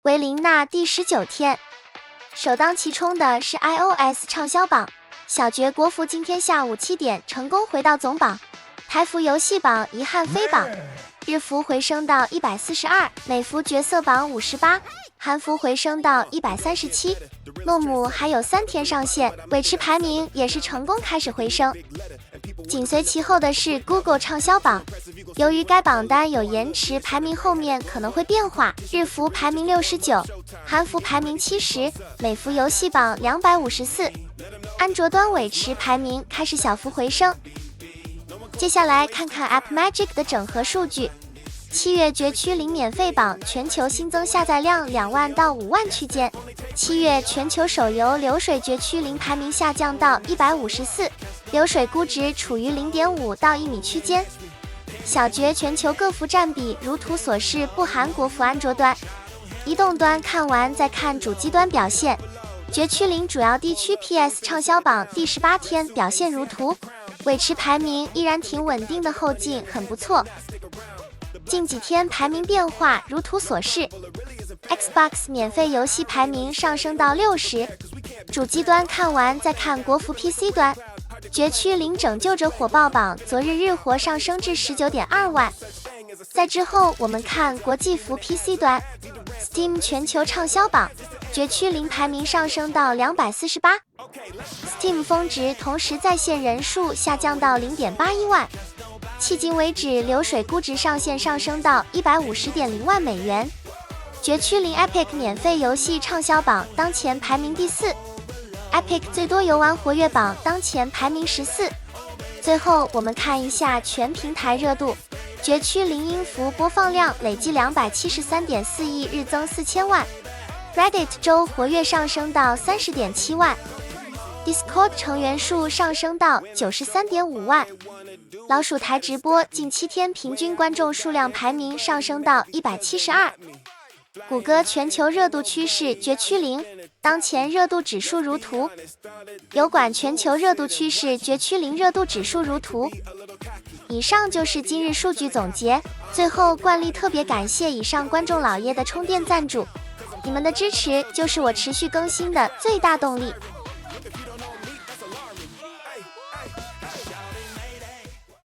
为琳娜第19天。首当其冲的是 iOS 畅销榜，小绝国服今天下午7点成功回到总榜，台服游戏榜遗憾飞榜，日服回升到142，美服角色榜58，韩服回升到137。诺姆还有3天上线，尾驰排名也是成功开始回升。紧随其后的是 Google 畅销榜，由于该榜单有延迟，排名后面可能会变化，日服排名69，韩服排名70，美服游戏榜254。安卓端尾驰排名开始小幅回升。接下来看看 AppMagic 的整合数据。7月绝区0免费榜全球新增下载量2万到5万区间。7月全球手游流水绝区0排名下降到154，流水估值处于 0.5 到1米区间。小绝全球各服占比如图所示，不含国服安卓端。移动端看完再看主机端表现。绝区0主要地区 PS 畅销榜第18天表现如图，尾驰排名依然挺稳定的，后劲很不错。近几天排名变化如图所示， Xbox 免费游戏排名上升到60，主机端看完再看国服 PC 端。绝区0拯救者火爆榜昨日日活上升至 19.2 万。在之后我们看国际服 PC 端 Steam 全球畅销榜，绝区0排名上升到248， Steam 峰值同时在线人数下降到 0.81 万。迄今为止流水估值上限上升到 150.0 万美元。绝区0 Epic 免费游戏畅销榜当前排名第4， Epic 最多游玩活跃榜当前排名14。最后我们看一下全平台热度，绝区0音符播放量累计 273.4亿，日增4000万， Reddit 周活跃上升到 30.7 万， Discord 成员数上升到 93.5 万，老鼠台直播近7天平均观众数量排名上升到172。谷歌全球热度趋势绝区0，当前热度指数如图。油管全球热度趋势绝区0，热度指数如图。以上就是今日数据总结，最后惯例特别感谢以上观众老爷的充电赞助，你们的支持就是我持续更新的最大动力。